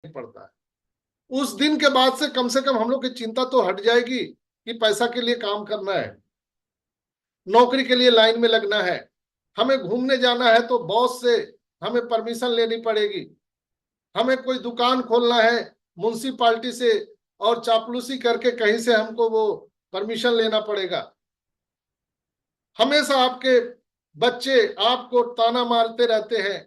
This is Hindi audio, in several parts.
पड़ता है। उस दिन के बाद से कम हम लोग की चिंता तो हट जाएगी कि पैसा के लिए काम करना है, नौकरी के लिए लाइन में लगना है, हमें घूमने जाना है तो बॉस से हमें परमिशन लेनी पड़ेगी, हमें कोई दुकान खोलना है म्युनिसिपालिटी से और चापलूसी करके कहीं से हमको वो परमिशन लेना पड़ेगा। हमेशा आपके बच्चे आपको ताना मारते रहते हैं,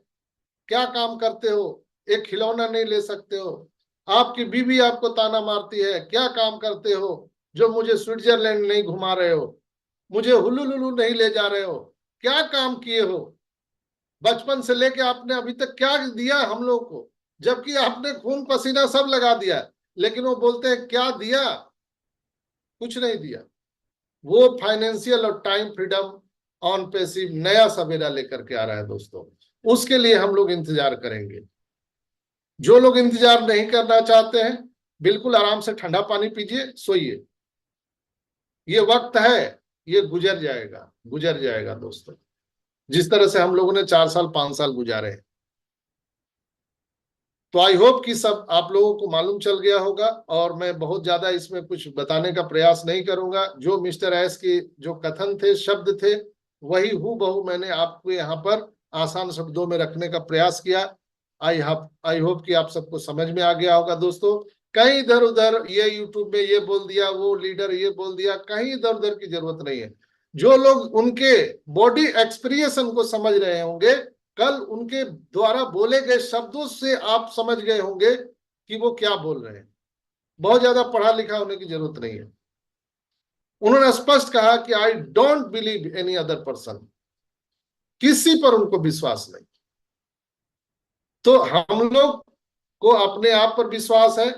क्या काम करते हो, एक खिलौना नहीं ले सकते हो। आपकी बीवी आपको ताना मारती है, क्या काम करते हो जो मुझे स्विट्जरलैंड नहीं घुमा रहे हो, मुझे हुलुलुलु नहीं ले जा रहे हो, क्या काम किए हो, बचपन से लेके आपने अभी तक क्या दिया हम लोग को, जबकि आपने खून पसीना सब लगा दिया। लेकिन वो बोलते हैं क्या दिया, कुछ नहीं दिया। वो फाइनेंशियल और टाइम फ्रीडम ऑन पैसिव नया सवेरा लेकर के आ रहा है दोस्तों, उसके लिए हम लोग इंतजार करेंगे। जो लोग इंतजार नहीं करना चाहते हैं, बिल्कुल आराम से ठंडा पानी पीजिए, सोइए। ये वक्त है, ये गुजर जाएगा दोस्तों, जिस तरह से हम लोगों ने 4 साल 5 साल गुजारे हैं। तो आई होप कि सब आप लोगों को मालूम चल गया होगा, और मैं बहुत ज्यादा इसमें कुछ बताने का प्रयास नहीं करूंगा। जो मिस्टर एस के जो कथन थे, शब्द थे, वही हूबहू मैंने आपको यहाँ पर आसान शब्दों में रखने का प्रयास किया। आई होप कि आप सबको समझ में आ गया होगा दोस्तों। कहीं इधर उधर ये यूट्यूब में ये बोल दिया, वो लीडर ये बोल दिया, कहीं इधर उधर की जरूरत नहीं है। जो लोग उनके बॉडी एक्सप्रेशन को समझ रहे होंगे, कल उनके द्वारा बोले गए शब्दों से आप समझ गए होंगे कि वो क्या बोल रहे हैं। बहुत ज्यादा पढ़ा लिखा होने की जरूरत नहीं है। उन्होंने स्पष्ट कहा कि I don't believe any other person, किसी पर उनको विश्वास नहीं। तो हम लोग को अपने आप पर विश्वास है,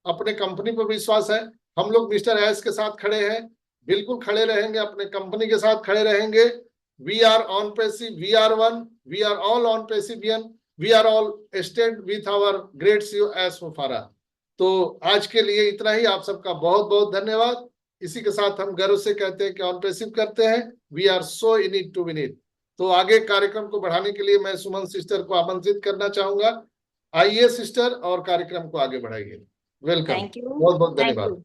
अपने कंपनी पर विश्वास है। हम लोग मिस्टर एस के साथ खड़े हैं, बिल्कुल खड़े रहेंगे, अपने कंपनी के साथ खड़े रहेंगे। We are on passive, we are one, we are all on Passivian, we are all stand with our great CEO S Mufara. तो आज के लिए इतना ही, आप सबका बहुत बहुत धन्यवाद। इसी के साथ हम गर्व से कहते हैं कि ऑन पैसिव करते हैं, we are so in it to win it. तो आगे कार्यक्रम को बढ़ाने के लिए मैं सुमन सिस्टर को आमंत्रित करना चाहूंगा। आइए सिस्टर, और कार्यक्रम को आगे बढ़ाइए। Welcome, thank you. बहुत बहुत थैंक यू। धन्यवाद।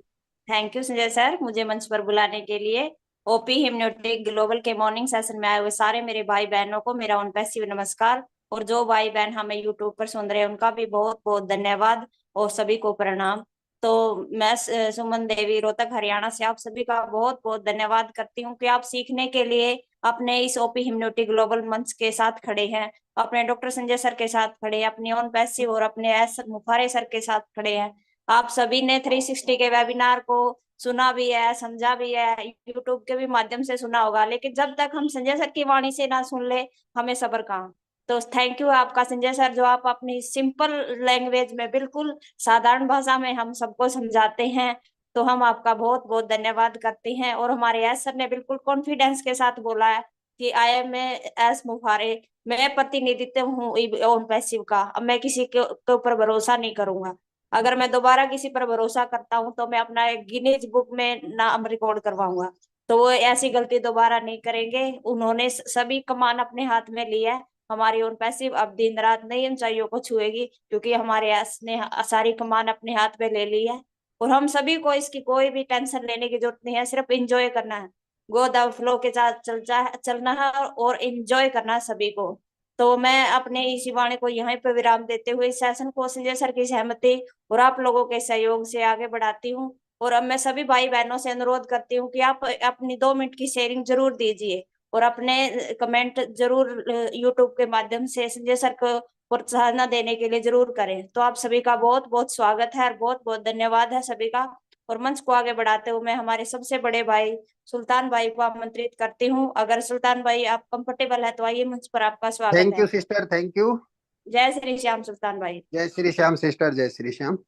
थैंक यू संजय सर, मुझे मंच पर बुलाने के लिए। ओपी हिप्नोटिक ग्लोबल के मॉर्निंग सेशन में आए हुए सारे मेरे भाई बहनों को मेरा उन पैसिव नमस्कार। और जो भाई बहन हमें यूट्यूब पर सुन रहे हैं उनका भी बहुत बहुत धन्यवाद और सभी को प्रणाम। तो मैं सुमन देवी रोहतक हरियाणा से आप सभी का बहुत बहुत धन्यवाद करती हूँ कि आप सीखने के लिए अपने इस ओपी हिप्नोटिक ग्लोबल मंच के साथ खड़े हैं, अपने डॉक्टर संजय सर के साथ खड़े हैं, अपने ओन पैसिव और अपने एस मुफारे सर के साथ खड़े हैं। आप सभी ने 360 के वेबिनार को सुना भी है, समझा भी है, यूट्यूब के भी माध्यम से सुना होगा, लेकिन जब तक हम संजय सर की वाणी से ना सुन ले हमें सब्र कहाँ। तो थैंक यू आपका संजय सर, जो आप अपनी सिंपल लैंग्वेज में बिल्कुल साधारण भाषा में हम सबको समझाते हैं। तो हम आपका बहुत बहुत धन्यवाद करते हैं। और हमारे एस सर ने बिल्कुल कॉन्फिडेंस के साथ बोला है कि आई एम एस मुफारे, मैं प्रतिनिधित्व हूँ ओन पैसिव का, अब मैं किसी के ऊपर भरोसा नहीं करूंगा। अगर मैं दोबारा किसी पर भरोसा करता हूं तो मैं अपना एक गिनीज बुक में नाम रिकॉर्ड करवाऊंगा। तो वो ऐसी गलती दोबारा नहीं करेंगे। उन्होंने सभी कमान अपने हाथ में लिया है। हमारी उन पैसिव अब दिन रात नई ऊंचाइयों को छुएगी, क्योंकि हमारे एस ने सारी कमान अपने हाथ में ले ली है। और हम सभी को इसकी कोई भी टेंशन लेने की जरूरत नहीं है, सिर्फ इंजॉय करना है। गो द फ्लो के साथ चलना है और इंजॉय करना है सभी को। तो मैं अपने इसी वाणी को यहीं पर विराम देते हुए इस सेशन को संजय सर की सहमति और आप लोगों के सहयोग से आगे बढ़ाती हूँ। और अब मैं सभी भाई बहनों से अनुरोध करती हूँ कि आप अपनी 2 मिनट की शेयरिंग जरूर दीजिए और अपने कमेंट जरूर यूट्यूब के माध्यम से संजय सर को प्रोत्साहन देने के लिए जरूर करें। तो आप सभी का बहुत बहुत स्वागत है और बहुत बहुत धन्यवाद है सभी का। और मंच को आगे बढ़ाते हुए मैं हमारे सबसे बड़े भाई सुल्तान भाई को आमंत्रित करती हूँ। अगर सुल्तान भाई आप कंफर्टेबल है तो आइए, मंच पर आपका स्वागत थैंक है। You sister, thank you. जय श्री श्याम सुल्तान भाई। जय श्री श्याम सिस्टर, जय श्री श्याम।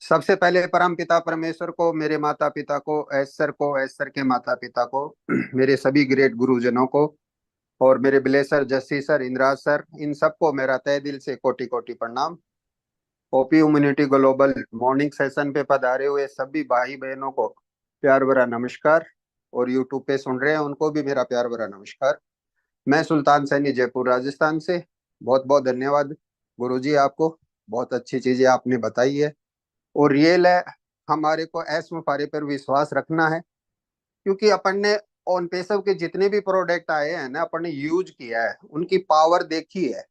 सबसे पहले परम पिता परमेश्वर को, मेरे माता पिता को, एस सर के माता पिता को, मेरे सभी ग्रेट गुरुजनों को, और मेरे ब्लेसर जस्सी सर, इंद्राज सर, इन सबको मेरा तहे दिल से कोटि कोटि प्रणाम। OP immunity global morning session पे पधारे हुए सभी भाई बहनों को प्यार भरा नमस्कार, और यूट्यूब पे सुन रहे हैं उनको भी मेरा प्यार भरा नमस्कार। मैं सुल्तान सैनी, जयपुर राजस्थान से। बहुत बहुत धन्यवाद गुरुजी आपको। बहुत अच्छी चीजें आपने बताई है और रियल है। हमारे को एस मुफारे पर विश्वास रखना है, क्योंकि अपन ने ऑन पेसव के जितने भी प्रोडक्ट आए हैं ना, अपन ने यूज किया है, उनकी पावर देखी है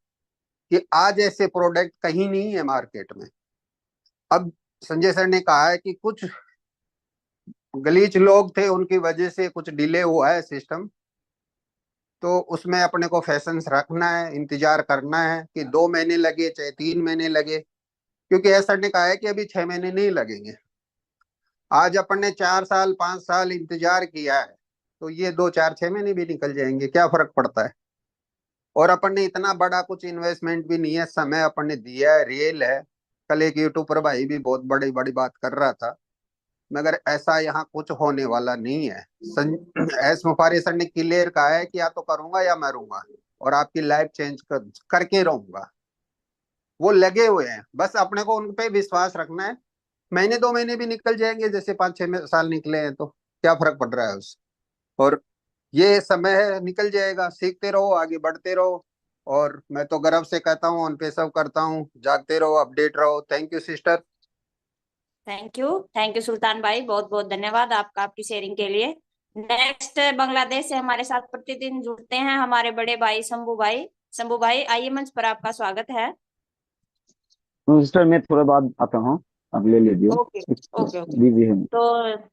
कि आज ऐसे प्रोडक्ट कहीं नहीं है मार्केट में। अब संजय सर ने कहा है कि कुछ गलीच लोग थे, उनकी वजह से कुछ डिले हुआ है सिस्टम, तो उसमें अपने को फैशंस रखना है, इंतजार करना है कि 2 महीने लगे चाहे 3 महीने लगे, क्योंकि ऐसा ने कहा है कि अभी 6 महीने नहीं लगेंगे। आज अपन ने 4 साल 5 साल इंतजार किया है, तो ये 2 4 6 महीने भी निकल जाएंगे, क्या फर्क पड़ता है। और अपन ने इतना बड़ा कुछ इन्वेस्टमेंट भी नहीं है, समय अपन ने दिया है, रियल है। कल एक यूट्यूबर भाई भी बहुत बड़ी बड़ी बात कर रहा था, मगर ऐसा यहाँ कुछ होने वाला नहीं है। एस मुफारी सर ने क्लियर कहा है कि या तो करूंगा या मरूंगा, और आपकी लाइफ चेंज करके रहूंगा। वो लगे हुए हैं, बस अपने को उन पे विश्वास रखना है। महीने 2 महीने भी निकल जाएंगे, जैसे 5 6 साल निकले हैं, तो क्या फर्क पड़ रहा है उस। और ये समय है, निकल जाएगा, सीखते रहो, आगे बढ़ते रहो। और मैं तो गर्व से कहता हूँ, ऑन पे सब करता हूँ, जागते रहो, अपडेट रहो। Thank you sister. Thank you Sultan भाई, बहुत बहुत धन्यवाद आपका आपकी शेयरिंग के लिए। नेक्स्ट बांग्लादेश से हमारे साथ प्रतिदिन जुड़ते हैं हमारे बड़े भाई शंभू भाई। शंभू भाई आइए, मंच पर आपका स्वागत है। सिस्टर मैं थोड़ा बाद आता हूँ, आप ले लीजिए। Okay okay okay. बिजी है। तो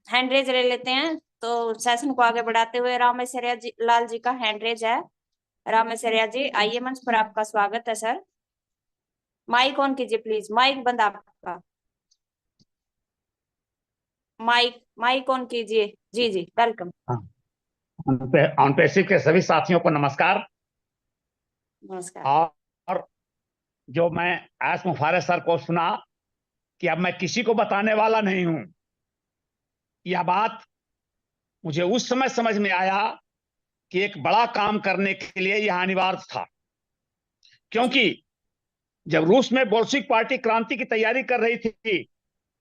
हैंड रेज ले लेते हैं, तो सेशन को आगे बढ़ाते हुए रामेश्वरिया जी लाल जी का हैंड रेज है। रामेश्वरिया जी आइए, मंच पर आपका स्वागत है सर। माइक ऑन कीजिए प्लीज, माइक बंद आपका, माइक माइक ऑन कीजिए। जी जी वेलकम। ऑन पेसिव के सभी साथियों को नमस्कार। नमस्कार। और जो मैं एस मुफारे सर को सुना कि अब मैं किसी को बताने वाला नहीं हूं, यह बात मुझे उस समय समझ में आया कि एक बड़ा काम करने के लिए यह अनिवार्य था। क्योंकि जब रूस में बोल्शिक पार्टी क्रांति की तैयारी कर रही थी,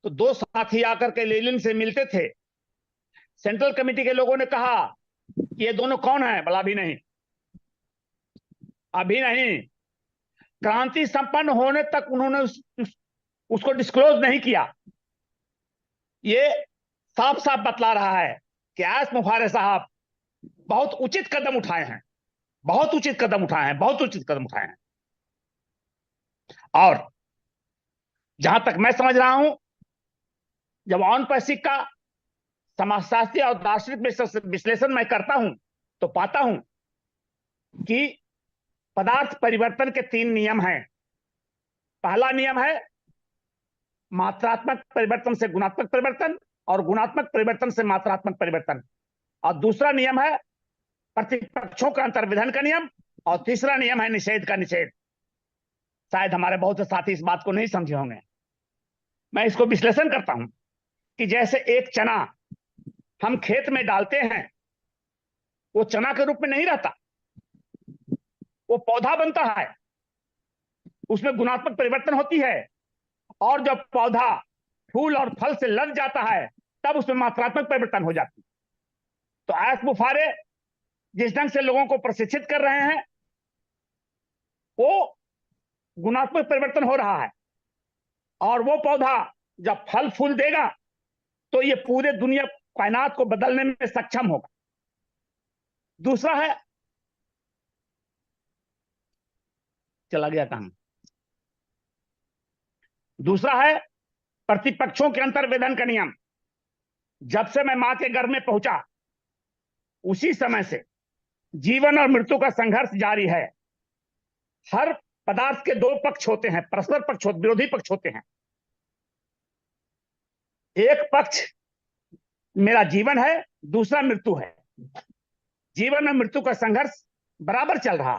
तो 2 साथी आकर के लेनिन से मिलते थे। सेंट्रल कमेटी के लोगों ने कहा कि ये दोनों कौन है? बोला अभी नहीं, अभी नहीं। क्रांति संपन्न होने तक उन्होंने उसको डिस्क्लोज नहीं किया। ये साफ साफ बतला रहा है कि एस मुफारे साहब बहुत उचित कदम उठाए हैं, बहुत उचित कदम उठाए हैं, बहुत उचित कदम उठाए हैं। और जहां तक मैं समझ रहा हूं, जब ऑन पैसिक का समाजशास्त्रीय और दार्शनिक विश्लेषण मैं करता हूं, तो पाता हूं कि पदार्थ परिवर्तन के 3 नियम हैं। पहला नियम है मात्रात्मक परिवर्तन से गुणात्मक परिवर्तन, और गुणात्मक परिवर्तन से मात्रात्मक परिवर्तन। और दूसरा नियम है प्रतिपक्षों का अंतर्विधान का नियम, और तीसरा नियम है निषेध का निषेध। शायद हमारे बहुत से साथी इस बात को नहीं समझे होंगे। मैं इसको विश्लेषण करता हूं कि जैसे एक चना हम खेत में डालते हैं, वो चना के रूप में नहीं रहता, वो पौधा बनता है, उसमें गुणात्मक परिवर्तन होती है, और जब पौधा फूल और फल से लद जाता है, तब उसमें मात्रात्मक परिवर्तन हो जाती है। तो एस मुफारे जिस ढंग से लोगों को प्रशिक्षित कर रहे हैं, वो गुणात्मक परिवर्तन हो रहा है, और वो पौधा जब फल फूल देगा, तो ये पूरे दुनिया कायनात को बदलने में सक्षम होगा। दूसरा है, चला गया कहां, दूसरा है प्रतिपक्षों के अंतर्वेदन का नियम। जब से मैं मां के गर्भ में पहुंचा, उसी समय से जीवन और मृत्यु का संघर्ष जारी है। हर पदार्थ के 2 पक्ष होते हैं, परस्पर पक्ष होते, विरोधी पक्ष होते हैं। एक पक्ष मेरा जीवन है, दूसरा मृत्यु है। जीवन और मृत्यु का संघर्ष बराबर चल रहा है।